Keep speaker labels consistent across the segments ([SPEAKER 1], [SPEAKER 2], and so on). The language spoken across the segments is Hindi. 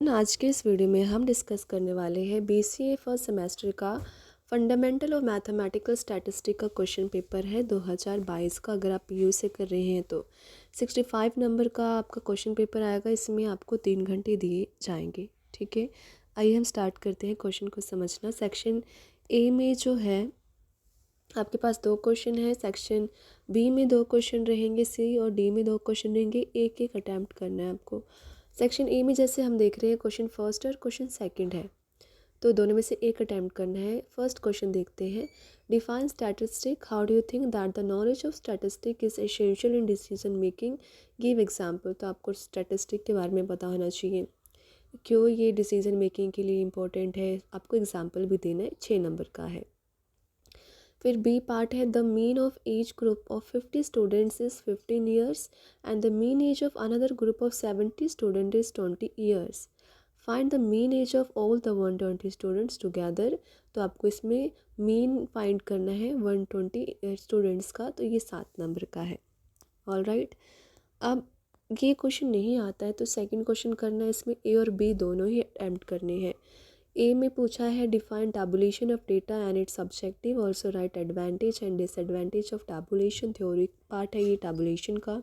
[SPEAKER 1] आज के इस वीडियो में हम डिस्कस करने वाले हैं बीसीए फर्स्ट सेमेस्टर का फंडामेंटल और मैथमेटिकल स्टैटिस्टिक का क्वेश्चन पेपर है 2022 का। अगर आप पीयू से कर रहे हैं तो 65 नंबर का आपका क्वेश्चन पेपर आएगा। इसमें आपको 3 घंटे दिए जाएंगे। ठीक है, आइए हम स्टार्ट करते हैं क्वेश्चन को समझना। सेक्शन ए में जो है आपके पास 2 क्वेश्चन है, सेक्शन बी में 2 क्वेश्चन रहेंगे, सी और डी में 2 क्वेश्चन रहेंगे। एक एक अटैम्प्ट करना है आपको। सेक्शन ए में जैसे हम देख रहे हैं क्वेश्चन फर्स्ट और क्वेश्चन सेकंड है, तो दोनों में से एक अटैम्प्ट करना है। फर्स्ट क्वेश्चन देखते हैं। Define statistic, how do you think that the knowledge of statistic is essential in decision making, give example. तो आपको स्टैटिस्टिक के बारे में पता होना चाहिए, क्यों ये डिसीजन मेकिंग के लिए इम्पोर्टेंट है। आपको एग्जाम्पल भी देना है, 6 नंबर का है। फिर बी पार्ट है, the mean of age group of 50 students is 15 years and the mean age of another group of 70 student is 20 years. Find the mean age of all the 120 students together. तो आपको इसमें मीन फाइंड करना है 120 स्टूडेंट्स का, तो ये 7 नंबर का है। ऑल राइट, अब ये क्वेश्चन नहीं आता है तो सेकंड क्वेश्चन करना है। इसमें ए और बी दोनों ही अटैम्प्ट करने हैं। ए में पूछा है define tabulation of data and it's subjective, also write advantage and disadvantage of tabulation. Theory part है ये टैबुलेशन का।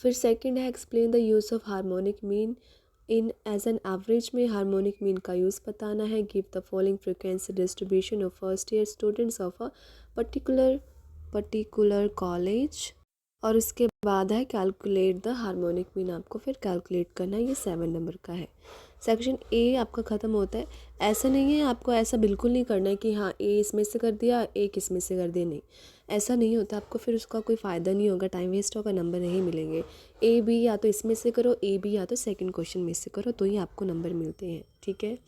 [SPEAKER 1] फिर सेकंड है explain the use of harmonic mean in as an average में हार्मोनिक मीन का यूज़ बताना है। Give the following frequency distribution of first year students of a particular college. और उसके बाद है कैलकुलेट द हार्मोनिक मीन, आपको फिर कैलकुलेट करना है। ये 7 नंबर का है। सेक्शन ए आपका ख़त्म होता है। ऐसा नहीं है, आपको ऐसा बिल्कुल नहीं करना है कि हाँ ए इसमें से कर दिया, एक इसमें से कर दिया, नहीं ऐसा नहीं होता। आपको फिर उसका कोई फ़ायदा नहीं होगा, टाइम वेस्ट होगा, नंबर नहीं मिलेंगे। ए बी या तो इसमें से करो, ए बी या तो सेकंड क्वेश्चन में से करो, तो ही आपको नंबर मिलते हैं। ठीक है,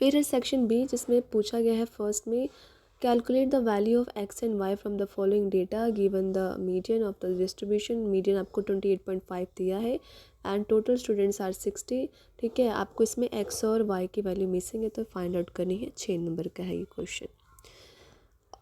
[SPEAKER 1] फिर है सेक्शन बी जिसमें पूछा गया है फर्स्ट में calculate the value of X and Y from the following data given the median of the distribution. Median आपको 28.5 दिया है एंड टोटल स्टूडेंट्स आर 60। ठीक है, आपको इसमें एक्स और वाई की वैल्यू मिसिंग है तो फाइंड आउट करनी है। 6 नंबर का है ये क्वेश्चन।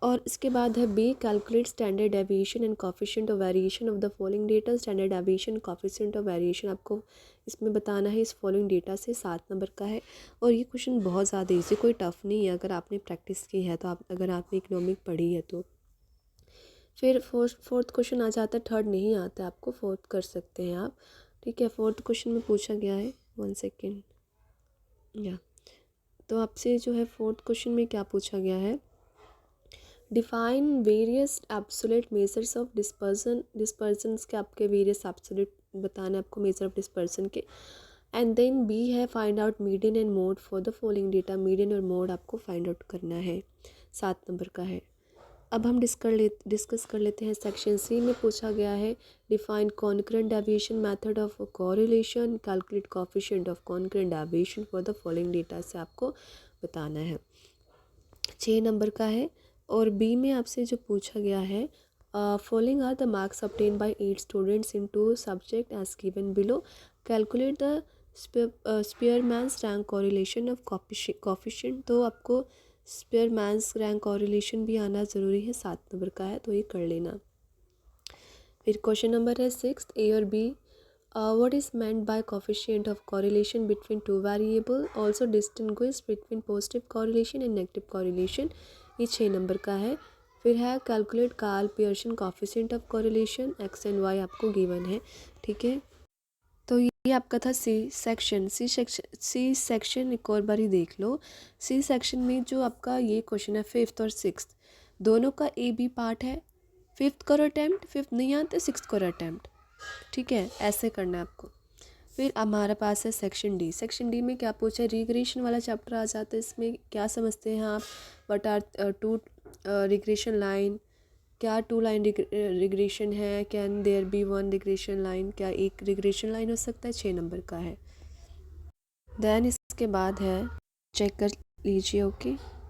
[SPEAKER 1] और इसके बाद है B calculate standard deviation and coefficient of variation of the following data. Standard deviation coefficient of variation आपको इसमें बताना है इस फॉलोइंग डेटा से। 7 नंबर का है। और ये क्वेश्चन बहुत ज़्यादा इजी, कोई टफ नहीं है अगर आपने प्रैक्टिस की है तो। अगर आपने इकोनॉमिक पढ़ी है तो। फिर फोर्थ क्वेश्चन आ जाता है, थर्ड नहीं आता है आपको, फोर्थ कर सकते हैं आप। ठीक है, फोर्थ क्वेश्चन में पूछा गया है, 1 सेकेंड या तो आपसे जो है फोर्थ क्वेश्चन में क्या पूछा गया है, define various absolute measures of dispersions के आपके वेरियस एब्सोल्यूट बताना है आपको मेजर ऑफ डिस्पर्सन के। एंड देन बी है find out median and mode for the following data. Median और मोड आपको फाइंड आउट करना है। 7 नंबर का है। अब हम डिस्कस कर लेते हैं। सेक्शन सी में पूछा गया है define concurrent deviation method of correlation, calculate coefficient of concurrent deviation for the following data से आपको बताना है। 6 नंबर का है। और बी में आपसे जो पूछा गया है following are the marks obtain by 8 students in 2 subject as given below, calculate the Spearman's rank correlation of coefficient. तो आपको स्पीयरमैन्स रैंक कोरिलेशन भी आना ज़रूरी है। 7 नंबर का है तो ये कर लेना। फिर क्वेश्चन नंबर है 6 ए और B. What is meant by coefficient of correlation between two variable? Also distinguish between positive correlation and negative correlation। ये 6 नंबर का है। फिर है calculate Karl Pearson coefficient of correlation, x and y आपको गिवन है। ठीक है, तो ये आपका था सी सेक्शन एक और बार ही देख लो। सी सेक्शन में जो आपका ये क्वेश्चन है फिफ्थ और सिक्स्थ दोनों का ए बी पार्ट है। फिफ्थ करो अटैम्प्ट, फिफ्थ नहीं आते सिक्स्थ करो अटैम्प्ट। ठीक है, ऐसे करना है आपको। फिर हमारे पास है सेक्शन डी। सेक्शन डी में क्या पूछा है, रिग्रेशन वाला चैप्टर आ जाता है। इसमें क्या समझते हैं आप, what are two regression line, क्या 2 लाइन रिग्रेशन है, can there be 1 regression line, क्या एक रिग्रेशन लाइन हो सकता है। 6 नंबर का है। देन इसके बाद है चेक कर लीजिए। ओके।